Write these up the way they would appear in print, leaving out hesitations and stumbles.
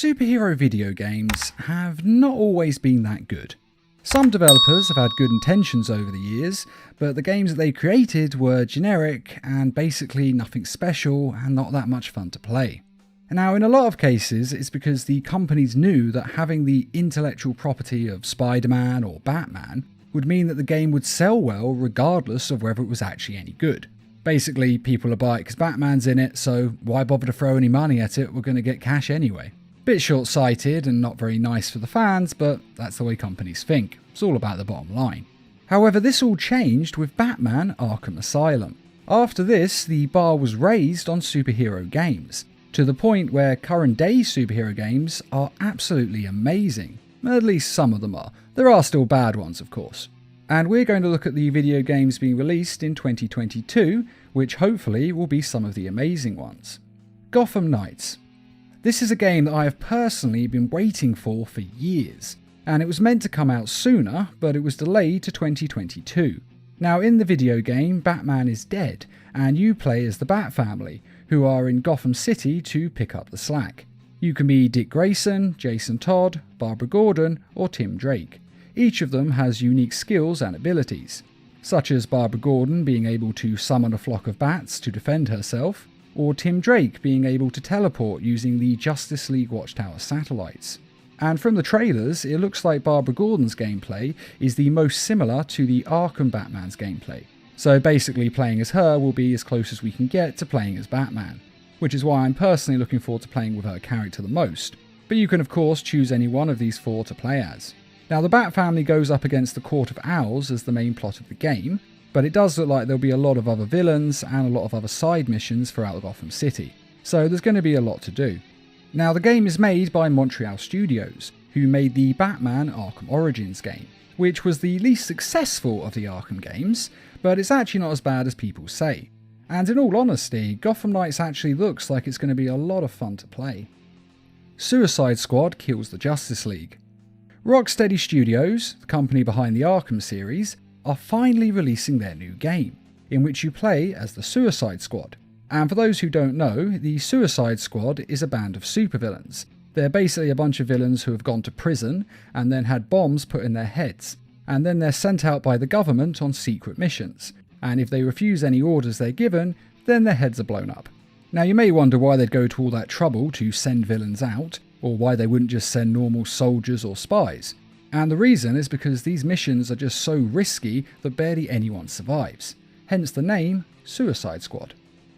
superhero video games have not always been that good. Some developers have had good intentions over the years, but the games that they created were generic and basically nothing special and not that much fun to play. Now, in a lot of cases, it's because the companies knew that having the intellectual property of Spider-Man or Batman would mean that the game would sell well regardless of whether it was actually any good. Basically, people will buy it because Batman's in it, so why bother to throw any money at it? We're going to get cash anyway. Bit short-sighted and not very nice for the fans, but that's the way companies think. It's all about the bottom line. However, this all changed with Batman Arkham Asylum. After this, the bar was raised on superhero games, to the point where current-day superhero games are absolutely amazing. At least some of them are. There are still bad ones, of course. And we're going to look at the video games being released in 2022, which hopefully will be some of the amazing ones. Gotham Knights. This is a game that I have personally been waiting for years, and it was meant to come out sooner, but it was delayed to 2022. Now, in the video game, Batman is dead, and you play as the Bat family, who are in Gotham City to pick up the slack. You can be Dick Grayson, Jason Todd, Barbara Gordon, or Tim Drake. Each of them has unique skills and abilities, such as Barbara Gordon being able to summon a flock of bats to defend herself, or Tim Drake being able to teleport using the Justice League Watchtower satellites. And from the trailers, it looks like Barbara Gordon's gameplay is the most similar to the Arkham Batman's gameplay. So basically playing as her will be as close as we can get to playing as Batman, which is why I'm personally looking forward to playing with her character the most. But you can of course choose any one of these four to play as. Now, the Bat family goes up against the Court of Owls as the main plot of the game, but it does look like there'll be a lot of other villains and a lot of other side missions throughout Gotham City, so there's going to be a lot to do. Now, the game is made by Montreal Studios, who made the Batman Arkham Origins game, which was the least successful of the Arkham games, but it's actually not as bad as people say. And in all honesty, Gotham Knights actually looks like it's going to be a lot of fun to play. Suicide Squad kills the Justice League. Rocksteady Studios, the company behind the Arkham series, are finally releasing their new game, in which you play as the Suicide Squad. And for those who don't know, the Suicide Squad is a band of supervillains. They're basically a bunch of villains who have gone to prison and then had bombs put in their heads, and then they're sent out by the government on secret missions, and if they refuse any orders they're given, then their heads are blown up. Now, you may wonder why they'd go to all that trouble to send villains out, or why they wouldn't just send normal soldiers or spies. And the reason is because these missions are just so risky that barely anyone survives. Hence the name Suicide Squad.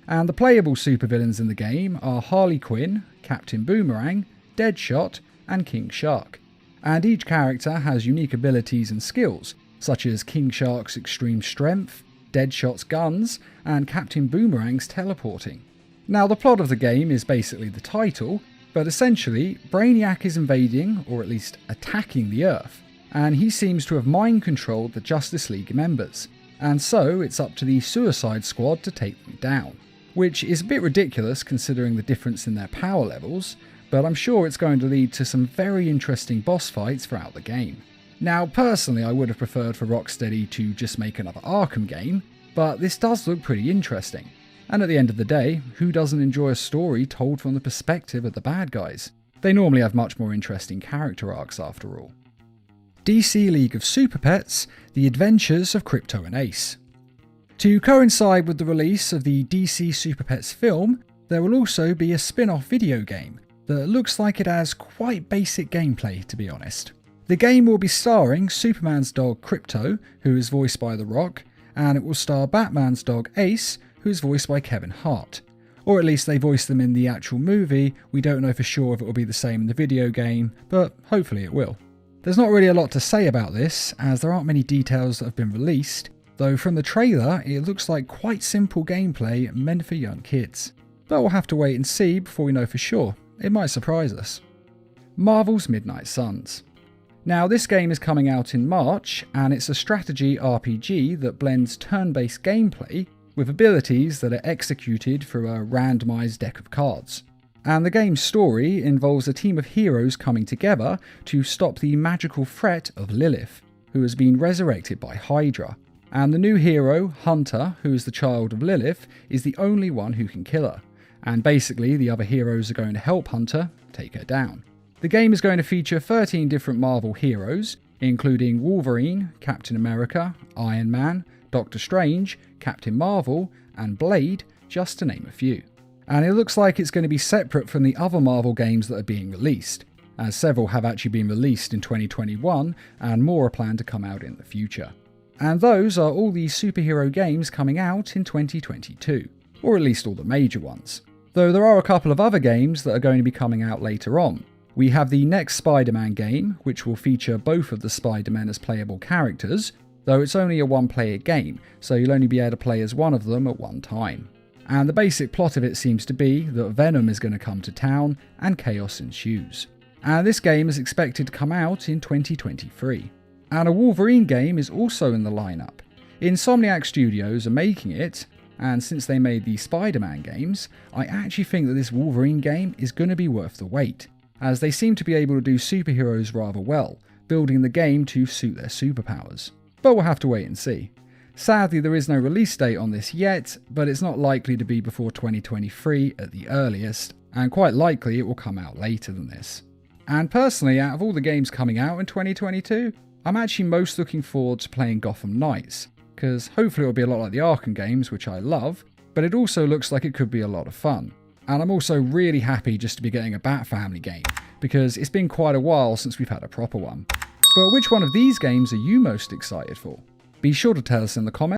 And the playable supervillains in the game are Harley Quinn, Captain Boomerang, Deadshot, and King Shark. And each character has unique abilities and skills, such as King Shark's extreme strength, Deadshot's guns, and Captain Boomerang's teleporting. Now, the plot of the game is basically the title, but essentially, Brainiac is invading, or at least attacking the Earth, and he seems to have mind-controlled the Justice League members, and so it's up to the Suicide Squad to take them down. Which is a bit ridiculous considering the difference in their power levels, but I'm sure it's going to lead to some very interesting boss fights throughout the game. Now, personally, I would have preferred for Rocksteady to just make another Arkham game, but this does look pretty interesting. And at the end of the day, who doesn't enjoy a story told from the perspective of the bad guys? They normally have much more interesting character arcs after all. DC League of Super Pets: The Adventures of Krypto and Ace. To coincide with the release of the DC Super Pets film, there will also be a spin-off video game that looks like it has quite basic gameplay, to be honest. The game will be starring Superman's dog Krypto, who is voiced by The Rock, and it will star Batman's dog Ace, who is voiced by Kevin Hart. Or at least they voiced them in the actual movie. We don't know for sure if it will be the same in the video game, but hopefully it will. There's not really a lot to say about this, as there aren't many details that have been released, though from the trailer it looks like quite simple gameplay meant for young kids. But we'll have to wait and see before we know for sure. It might surprise us. Marvel's Midnight Suns. Now, this game is coming out in March, and it's a strategy RPG that blends turn-based gameplay with abilities that are executed through a randomised deck of cards. And the game's story involves a team of heroes coming together to stop the magical threat of Lilith, who has been resurrected by Hydra. And the new hero, Hunter, who is the child of Lilith, is the only one who can kill her. And basically, the other heroes are going to help Hunter take her down. The game is going to feature 13 different Marvel heroes, including Wolverine, Captain America, Iron Man, Doctor Strange, Captain Marvel, and Blade, just to name a few. And it looks like it's going to be separate from the other Marvel games that are being released, as several have actually been released in 2021 and more are planned to come out in the future. And those are all the superhero games coming out in 2022, or at least all the major ones. Though there are a couple of other games that are going to be coming out later on. We have the next Spider-Man game, which will feature both of the Spider-Men as playable characters, though it's only a one-player game, so you'll only be able to play as one of them at one time. And the basic plot of it seems to be that Venom is going to come to town and chaos ensues. And this game is expected to come out in 2023. And a Wolverine game is also in the lineup. Insomniac Studios are making it, and since they made the Spider-Man games, I actually think that this Wolverine game is going to be worth the wait, as they seem to be able to do superheroes rather well, building the game to suit their superpowers. But we'll have to wait and see. Sadly, there is no release date on this yet, but it's not likely to be before 2023 at the earliest, and quite likely it will come out later than this. And personally, out of all the games coming out in 2022, I'm actually most looking forward to playing Gotham Knights, because hopefully it will be a lot like the Arkham games, which I love, but it also looks like it could be a lot of fun. And I'm also really happy just to be getting a Bat Family game, because it's been quite a while since we've had a proper one. But which one of these games are you most excited for? Be sure to tell us in the comments.